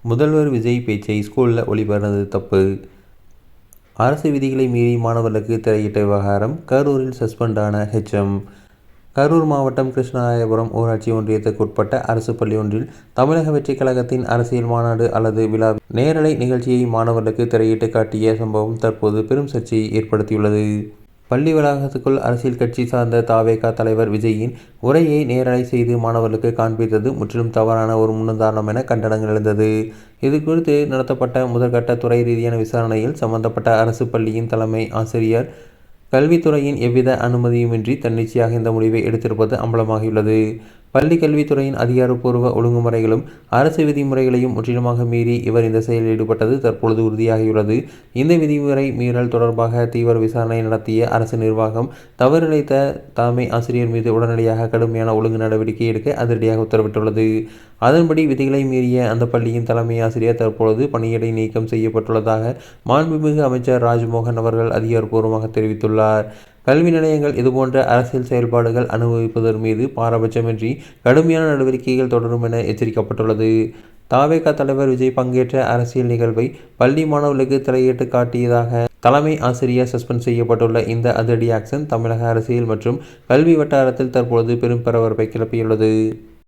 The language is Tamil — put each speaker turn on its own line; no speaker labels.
முதல்வர் விஜய் பேச்சை ஸ்கூலில் ஒளிபரப்புவது தப்பு. அரசு விதிகளை மீறி மாணவர்களுக்கு திரையிட்ட விவகாரம். கரூரில் சஸ்பெண்டான ஹெச்எம். கரூர் மாவட்டம் கிருஷ்ணராயபுரம் ஊராட்சி ஒன்றியத்துக்குட்பட்ட அரசு பள்ளி ஒன்றில் தமிழக வெற்றிக் கழகத்தின் அரசியல் மாநாடு அல்லது விழா நேரலை நிகழ்ச்சியை மாணவர்களுக்கு திரையிட்டு காட்டிய சம்பவம் தற்போது பெரும் சர்ச்சையை ஏற்படுத்தியுள்ளது. பள்ளி வளாகத்துக்குள் அரசியல் கட்சி சார்ந்த தவேகா தலைவர் விஜயின் உரையை நேரலை செய்து மாணவர்களுக்கு காண்பித்தது முற்றிலும் தவறான ஒரு முன்னுதாரணம் என கண்டனங்கள் எழுந்தது. இதுகுறித்து நடத்தப்பட்ட முதற்கட்ட துறை ரீதியான விசாரணையில் சம்பந்தப்பட்ட அரசு பள்ளியின் தலைமை ஆசிரியர் கல்வித்துறையின் எவ்வித அனுமதியுமின்றி தன்னிச்சையாக இந்த முடிவை எடுத்திருப்பது அம்பலமாகியுள்ளது. பள்ளி கல்வித்துறையின் அதிகாரப்பூர்வ ஒழுங்குமுறைகளும் அரசு விதிமுறைகளையும் முற்றிலுமாக மீறி இவர் இந்த செயலில் ஈடுபட்டது தற்பொழுது உறுதியாகியுள்ளது. இந்த விதிமுறை மீறல் தொடர்பாக தீவிர விசாரணை நடத்திய அரசு நிர்வாகம் தவறிழைத்த தலைமை ஆசிரியர் மீது உடனடியாக கடுமையான ஒழுங்கு நடவடிக்கை எடுக்க அதிரடியாக உத்தரவிட்டுள்ளது. அதன்படி விதிகளை மீறிய அந்த பள்ளியின் தலைமை ஆசிரியர் தற்பொழுது பணியிடை நீக்கம் செய்யப்பட்டுள்ளதாக மாண்புமிகு அமைச்சர் ராஜ்மோகன் அவர்கள் அதிகாரப்பூர்வமாக தெரிவித்துள்ளார். கல்வி நிலையங்கள் இதுபோன்ற அரசியல் செயல்பாடுகள் அனுபவிப்பதன் மீது பாரபட்சமின்றி கடுமையான நடவடிக்கைகள் தொடரும் என எச்சரிக்கப்பட்டுள்ளது. தவேகா தலைவர் விஜய் பங்கேற்ற அரசியல் நிகழ்வை பள்ளி மாணவர்களுக்கு திரையிட்டு காட்டியதாக தலைமை ஆசிரியர் சஸ்பெண்ட் செய்யப்பட்டுள்ள இந்த அதிரடி ஆக்ஷன் தமிழக அரசியல் மற்றும் கல்வி வட்டாரத்தில் தற்பொழுது பெரும் பரபரப்பை கிளப்பியுள்ளது.